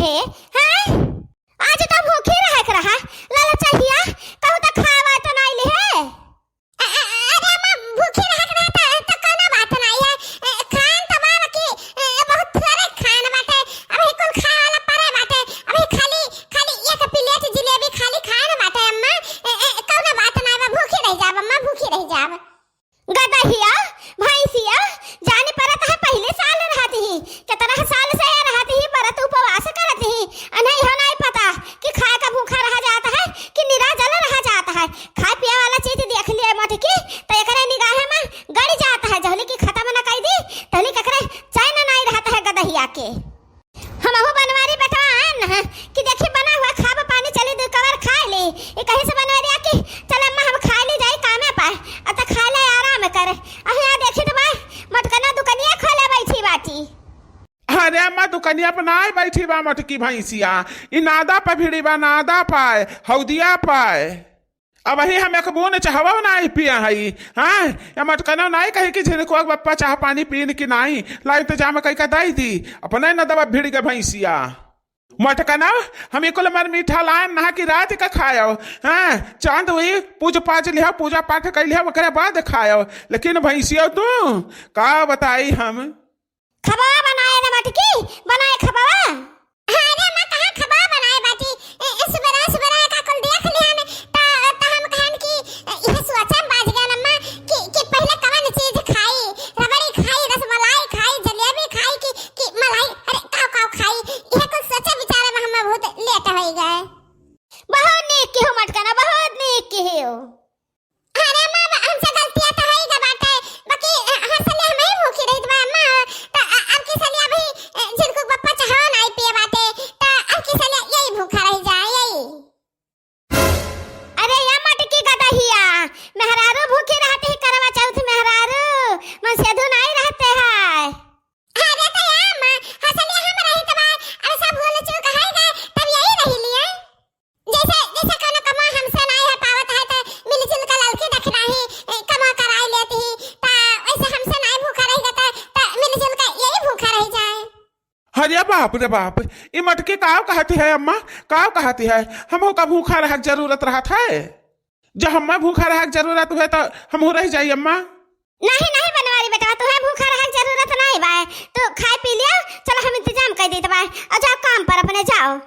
है? हैं आज तो भूखे रह कर रहा लाला चाहिए कहू तो खावा तो नहीं ले है। अरे अम्मा भूखे रह कर रहता तो कोनो बात नहीं है। खान तो बाबा की बहुत सारे खान बाटे अभी कुल खाए वाला परे बाटे अभी खाली खाली एक प्लेट जलेबी खाली खाए बाटे अम्मा कोनो बात नहीं बा भूखे रह जाब अम्मा भूखे रह जाब। गदहिया भैंसिया जाने परत है पहले साल रहती ही कितना साल से रहती ही परत उपवास करती ही नहीं हो नहीं पता कि खा का भूखा रह जाता है कि निराजल रह जाता है। खा पिया वाला चीज देख लिया मत की तो एकरे निगाह में गड़ जाता है जहली की खत्म न कर दी तहली ककरे चैन नहीं रहता है गदहिया के। हम हो बनवारी बैठा कि देखी बना हुआ खाब पानी चली दो कवर खा ले ये कहीं से बनवारी आके चल अम्मा हम खा ले जाए कामे पाए अत खा ले आराम करे अहे आ देखी तो भाई मटकना दुकानिया खोले बैठी बाटी। अरे अम्मा दुकानिया पर नाई बैठी बा मटकी भैंसिया इ नादा पे भिड़ी बा नादा पाए हौदिया पाए अब वही हम एक बून चाहवा नहीं पिया हई। हाँ या मटकना नहीं कही कि झिनको बप्पा चाह पानी पीन की नहीं ला इंतजाम कई का दई दी अपने न दबा भिड़ के भैंसिया मटकना हम एक मन मीठा लान नहा की रात का खायो। हाँ चांद हुई पूजा पाठ लिया पूजा पाठ कर लिया ओकरे बाद खायो लेकिन भैंसिया तू का बताई हम खबा बनाए ना मटकी बनाए खबा। अरे मैं कहां खबा बनाए बाटी इस बरा का कुल देख लिया ने ता हम कहन की यह सोचा बाज गया अम्मा कि पहले कवन चीज खाई रबड़ी खाई रसमलाई खाई जलेबी खाई कि मलाई अरे काव खाई यह कुछ सोचा विचार में हम बहुत लेट हो गए। बहुत नेक की हो मटकना बहुत नेक की हो। अरे अम्मा हमसे गलतियां तो होई गा बाटे बाकी हंसले हम ही भूखी रही बा अम्मा ता अब की सलिया भी जिनको बप्पा चाहो नहीं पिए बाटे ता अब की सलिया यही भूखा रह जाए यही। अरे या मटकी गदहिया मेहरारू भूखे रहते ही करवा चौथ मेहरारू मन सेधु नहीं रहते हैं। अरे तो या अम्मा हंसले हम रही तो बा अब सब भूल चूक है गा तब यही रही लिया जैसे जैसे कोनो कमा हमसे नहीं है पावत है तो मिलजुल का लड़की देखना ही कमा कराई लेती ही ता वैसे हमसे नहीं भूखा रहेगा ता मिलजुल का यही भूखा रह जाए। अरे बाप रे बाप ये मटकी काव कहती है अम्मा काव कहती है हमको का भूखा रह जरूरत रहा था जब हम भूखा रह जरूरत हुए तो हम रह जाइए अम्मा। नहीं नहीं बनवारी बेटा तुम्हें भूखा रह जरूरत नहीं बा तो खाए पी लिया चलो हम इंतजाम कर देते बा और जाओ काम पर अपने जाओ।